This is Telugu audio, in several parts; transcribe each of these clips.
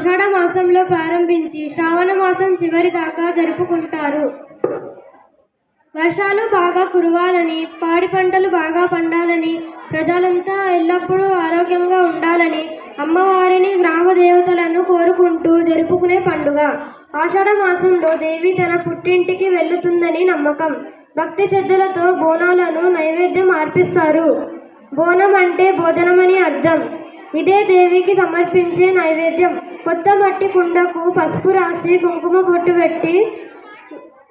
ఆషాఢ మాసంలో ప్రారంభించి శ్రావణ మాసం చివరి దాకా జరుపుకుంటారు. వర్షాలు బాగా కురవాలని, పాడి పంటలు బాగా పండాలని, ప్రజలంతా ఎల్లప్పుడూ ఆరోగ్యంగా ఉండాలని అమ్మవారిని, గ్రామ దేవతలను కోరుకుంటూ జరుపుకునే పండుగ. ఆషాఢ మాసంలో దేవి తన పుట్టింటికి వెళ్తుందని నమ్మకం. భక్తి శ్రద్ధలతో బోనాలను నైవేద్యం అర్పిస్తారు. బోనం అంటే భోజనమని అర్థం. ఇదే దేవికి సమర్పించే నైవేద్యం. కొత్త మట్టి కుండకు పసుపు రాసి కుంకుమ బొట్టు పెట్టి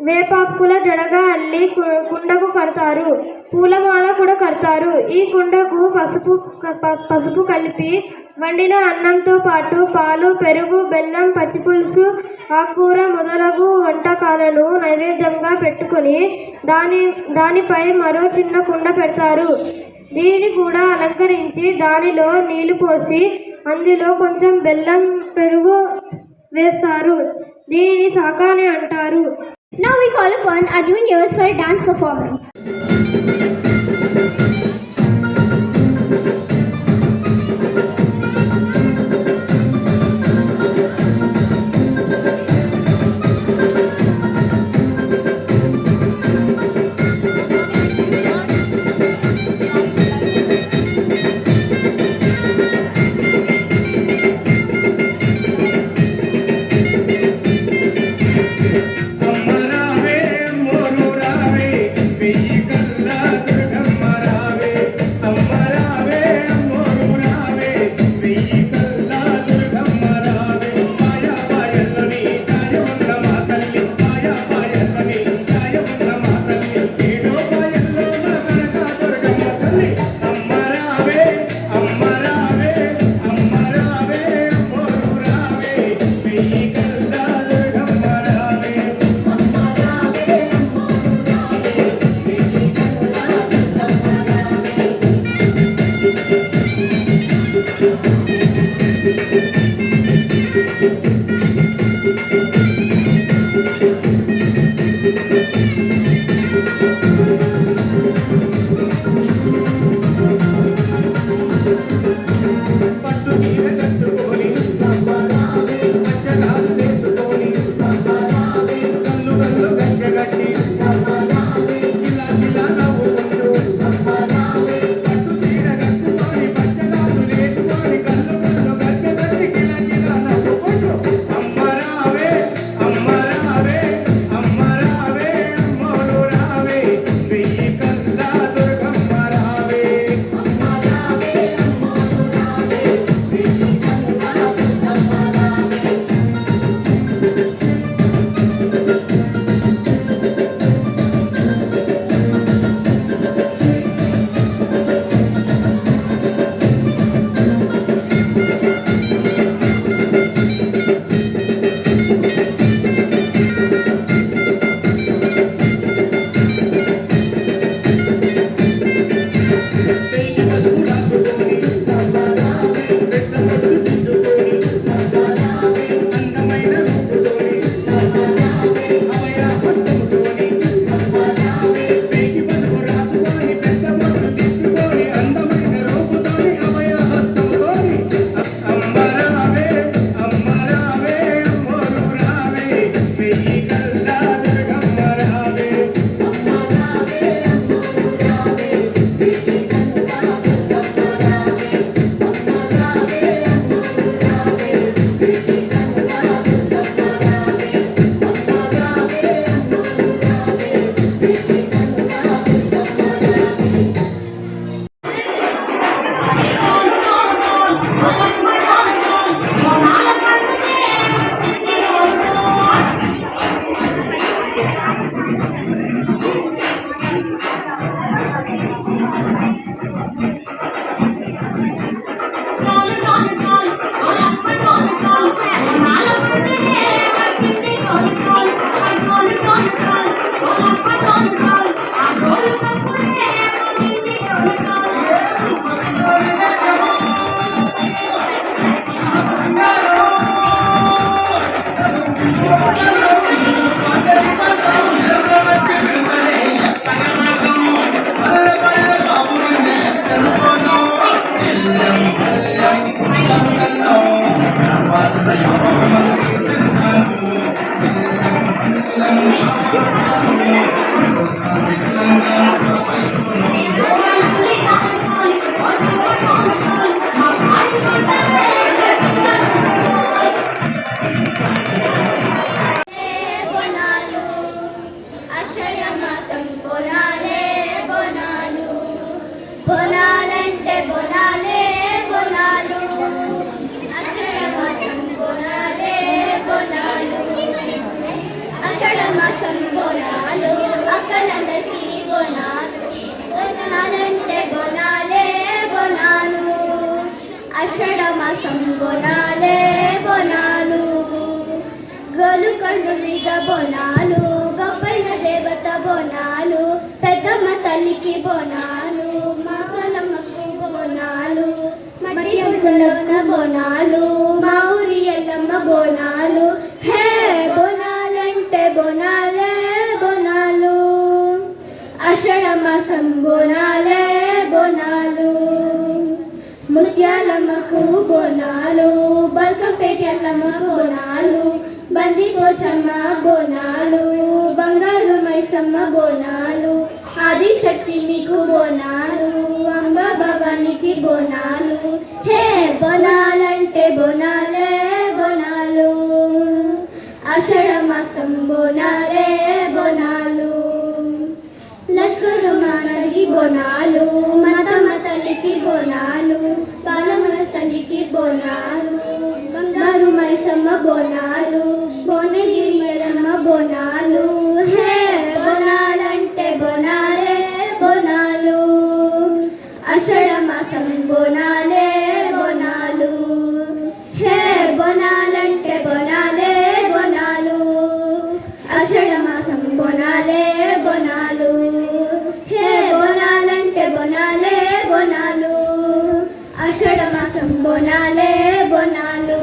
వేపాకుల జడగా అల్లి కుండకు కడతారు. పూలమాల కూడా కడతారు. ఈ కుండకు పసుపు కలిపి వండిన అన్నంతో పాటు పాలు, పెరుగు, బెల్లం, పచ్చిపులుసు, ఆకుకూర మొదలగు వంటకాలను నైవేద్యంగా పెట్టుకొని దానిపై మరో చిన్న కుండ పెడతారు. దీన్ని కూడా అలంకరించి దానిలో నీళ్లు పోసి అందులో కొంచెం బెల్లం, పెరుగు వేస్తారు. దీనిని సాకాని అంటారు. Now we call upon our juniors for a dance performance. Gracias. కొండ మీద బోనాలు, గొప్పైన దేవత బోనాలు, పెద్దమ్మ తల్లికి బోనాలు, మా కలమ్మకు బోనాలు, మట్టి గుండలోన బోనాలు, మా ఊరి ఎల్లమ్మ బోనాలు. హే బోనాలంటే బోనాలే బోనాలు, ఆషాఢ మాసం బోనాలే బోనాలు, ముత్యాలమ్మకు బోనాలు, బల్కంపేట ఎల్లమ్మ బోనాలు, బందిపోచమ్మ బోనాలు, బంగారు మైసమ్మ బోనాలు, ఆదిశక్తి నీకు బోనాలు, అంబ భవానికి బోనాలు. హే బోనాలంటే బోనాలే బోనాలు, ఆషాఢ మాసం బోనాలే బోనాలు, లష్కరు మానకి బోనాలు, మతమ్మ తల్లికి బోనాలు, బాలమ్మ తల్లికి బోనాలు, బంగారు మైసమ్మ బోనాలు, భువనగిరి ఎల్లమ్మ బోనాలు. హే బోనాలంటే బోనాలే బోనాలు, ఆషాఢ మాసం బోనాలే బోనాలు. హే బోనాలంటే బోనాలే బోనాలు, ఆషాఢ మాసం బోనాలే బోనాలు. హే బోనాలంటే బోనాలే బోనాలు, ఆషాఢ మాసం బోనాలే బోనాలు.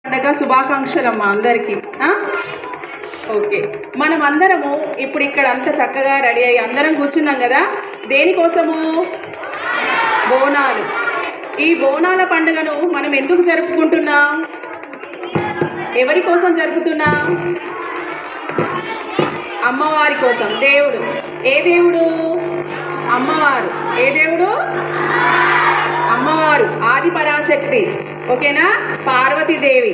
పండగ శుభాకాంక్షలమ్మా అందరికీ. ఓకే, మనం అందరము ఇప్పుడు ఇక్కడ అంత చక్కగా రెడీ అయ్యి అందరం కూర్చున్నాం కదా, దేనికోసము? బోనాలు. ఈ బోనాల పండుగను మనం ఎందుకు జరుపుకుంటున్నాం? ఎవరి కోసం జరుపుతున్నాం? అమ్మవారి కోసం. దేవుడు ఏ దేవుడు? అమ్మవారు. ఏ దేవుడు? అమ్మవారు, ఆది పరాశక్తి. ఓకేనా? పార్వతీదేవి.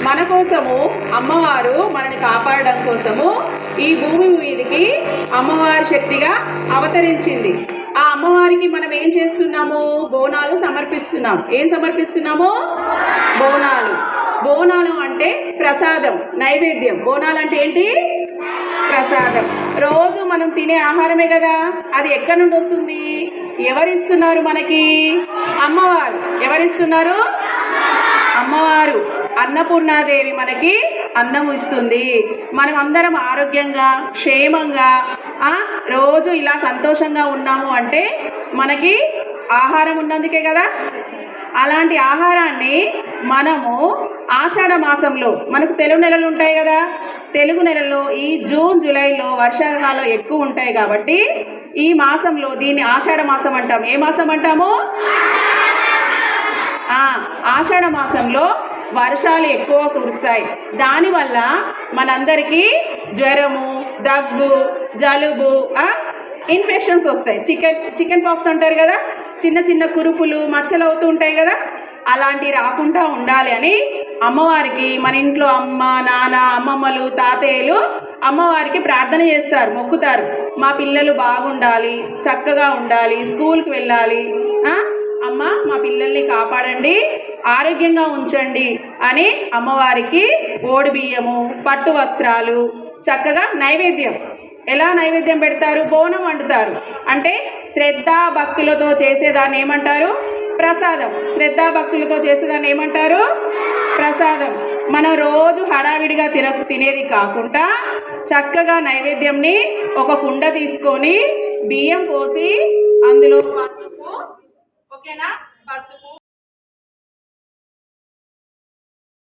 మన కోసము అమ్మవారు మనని కాపాడడం కోసము ఈ భూమి మీదకి అమ్మవారి శక్తిగా అవతరించింది. ఆ అమ్మవారికి మనం ఏం చేస్తున్నాము? బోనాలు సమర్పిస్తున్నాం. ఏం సమర్పిస్తున్నాము? బోనాలు. బోనాలు అంటే ప్రసాదం, నైవేద్యం. బోనాలు అంటే ఏంటి? ప్రసాదం. రోజు మనం తినే ఆహారమే కదా, అది ఎక్కడి నుండి వస్తుంది? ఎవరిస్తున్నారు మనకి? అమ్మవారు. ఎవరిస్తున్నారు? అమ్మవారు. అన్నపూర్ణాదేవి మనకి అన్నం ఇస్తుంది. మనం అందరం ఆరోగ్యంగా క్షేమంగా రోజు ఇలా సంతోషంగా ఉన్నాము అంటే మనకి ఆహారం ఉన్నందుకే కదా. అలాంటి ఆహారాన్ని మనము ఆషాఢ మాసంలో, మనకు తెలుగు నెలలు ఉంటాయి కదా, తెలుగు నెలల్లో ఈ జూన్ జూలైలో వర్షాకాలం ఎక్కువ ఉంటాయి కాబట్టి ఈ మాసంలో దీన్ని ఆషాఢ మాసం అంటాం. ఏ మాసం అంటాము? ఆషాఢ మాసంలో వర్షాలు ఎక్కువ కురుస్తాయి. దానివల్ల మనందరికీ జ్వరము, దగ్గు, జలుబు, ఇన్ఫెక్షన్స్ వస్తాయి. చికెన్ పాక్స్ అంటారు కదా, చిన్న చిన్న కురుపులు, మచ్చలు అవుతూ ఉంటాయి కదా, అలాంటివి రాకుండా ఉండాలి అని అమ్మవారికి మన ఇంట్లో అమ్మ, నాన్న, అమ్మమ్మలు, తాతయ్యలు అమ్మవారికి ప్రార్థన చేస్తారు, మొక్కుతారు. మా పిల్లలు బాగుండాలి, చక్కగా ఉండాలి, స్కూల్కి వెళ్ళాలి, అమ్మ మా పిల్లల్ని కాపాడండి, ఆరోగ్యంగా ఉంచండి అని అమ్మవారికి ఓడి బియ్యము, పట్టు వస్త్రాలు, చక్కగా నైవేద్యం. ఎలా నైవేద్యం పెడతారు? బోనం వండుతారు. అంటే శ్రద్ధా భక్తులతో చేసేదాన్ని ఏమంటారు? ప్రసాదం. శ్రద్ధా భక్తులతో చేసేదాన్ని ఏమంటారు? ప్రసాదం. మనం రోజు హడావిడిగా తినేది కాకుండా చక్కగా నైవేద్యంని ఒక కుండ తీసుకొని బియ్యం పోసి అందులో పసుపు, ఓకేనా, పసుపు